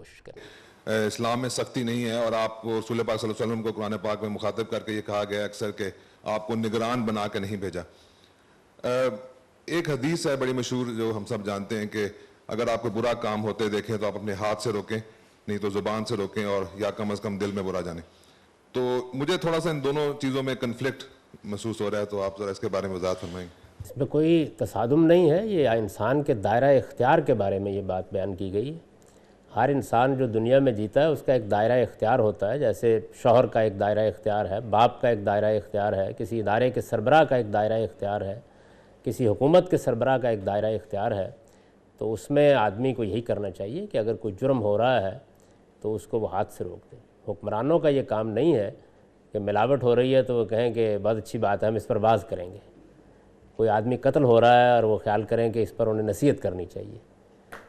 کوشش کریں۔ اسلام میں سختی نہیں ہے، اور آپ کو رسول پاک صلی اللہ علیہ وسلم کو قرآن پاک میں مخاطب کر کے یہ کہا گیا اکثر کہ آپ کو نگران بنا کے نہیں بھیجا۔ ایک حدیث ہے بڑی مشہور جو ہم سب جانتے ہیں کہ اگر آپ کو برا کام ہوتے دیکھیں تو آپ اپنے ہاتھ سے روکیں، نہیں تو زبان سے روکیں، اور یا کم از کم دل میں برا جانیں۔ تو مجھے تھوڑا سا ان دونوں چیزوں میں کنفلکٹ محسوس ہو رہا ہے، تو آپ ذرا اس کے بارے میں وضاحت فرمائیں۔ اس میں کوئی تصادم نہیں ہے، یہ انسان کے دائرہ اختیار کے بارے میں یہ بات بیان کی گئی ہے۔ ہر انسان جو دنیا میں جیتا ہے اس کا ایک دائرہ اختیار ہوتا ہے، جیسے شوہر کا ایک دائرہ اختیار ہے، باپ کا ایک دائرہ اختیار ہے، کسی ادارے کے سربراہ کا ایک دائرہ اختیار ہے، کسی حکومت کے سربراہ کا ایک دائرہ اختیار ہے۔ تو اس میں آدمی کو یہی کرنا چاہیے کہ اگر کوئی جرم ہو رہا ہے تو اس کو وہ ہاتھ سے روک دیں۔ حکمرانوں کا یہ کام نہیں ہے کہ ملاوٹ ہو رہی ہے تو وہ کہیں کہ بہت اچھی بات ہے، ہم اس پر باز کریں گے۔ کوئی آدمی قتل ہو رہا ہے اور وہ خیال کریں کہ اس پر انہیں نصیحت کرنی چاہیے۔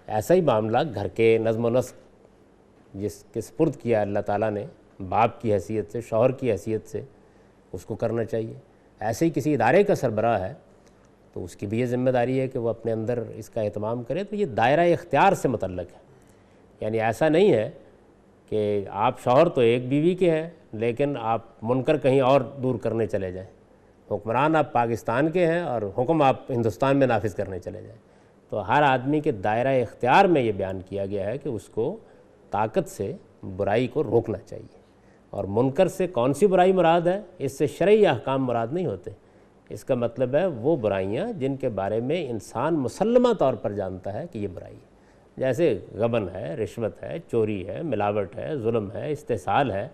ایسا ہی معاملہ گھر کے نظم و نسق جس کے سپرد کیا اللہ تعالیٰ نے باپ کی حیثیت سے، شوہر کی حیثیت سے، اس کو کرنا چاہیے۔ ایسے ہی کسی ادارے کا سربراہ ہے تو اس کی بھی یہ ذمہ داری ہے کہ وہ اپنے اندر اس کا اہتمام کرے۔ تو یہ دائرہ اختیار سے متعلق ہے، یعنی ایسا نہیں ہے کہ آپ شوہر تو ایک بیوی کے ہیں لیکن آپ منکر کہیں اور دور کرنے چلے جائیں، حکمران آپ پاکستان کے ہیں اور حکم آپ ہندوستان میں نافذ کرنے چلے جائیں۔ تو ہر آدمی کے دائرہ اختیار میں یہ بیان کیا گیا ہے کہ اس کو طاقت سے برائی کو روکنا چاہیے۔ اور منکر سے کون سی برائی مراد ہے؟ اس سے شرعی احکام مراد نہیں ہوتے، اس کا مطلب ہے وہ برائیاں جن کے بارے میں انسان مسلمہ طور پر جانتا ہے کہ یہ برائی ہے، جیسے غبن ہے، رشوت ہے، چوری ہے، ملاوٹ ہے، ظلم ہے، استحصال ہے۔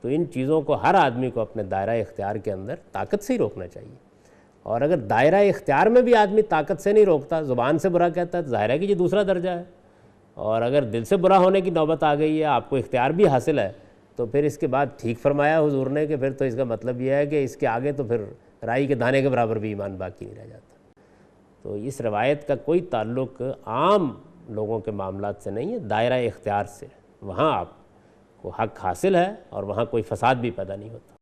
تو ان چیزوں کو ہر آدمی کو اپنے دائرہ اختیار کے اندر طاقت سے ہی روکنا چاہیے۔ اور اگر دائرہ اختیار میں بھی آدمی طاقت سے نہیں روکتا، زبان سے برا کہتا ہے، تو ظاہر ہے کہ یہ دوسرا درجہ ہے۔ اور اگر دل سے برا ہونے کی نوبت آ گئی ہے، آپ کو اختیار بھی حاصل ہے، تو پھر اس کے بعد ٹھیک فرمایا حضور نے کہ پھر تو اس کا مطلب یہ ہے کہ اس کے آگے تو پھر رائی کے دانے کے برابر بھی ایمان باقی نہیں رہ جاتا۔ تو اس روایت کا کوئی تعلق عام لوگوں کے معاملات سے نہیں ہے، دائرہ اختیار سے۔ وہاں آپ کو حق حاصل ہے اور وہاں کوئی فساد بھی پیدا نہیں ہوتا۔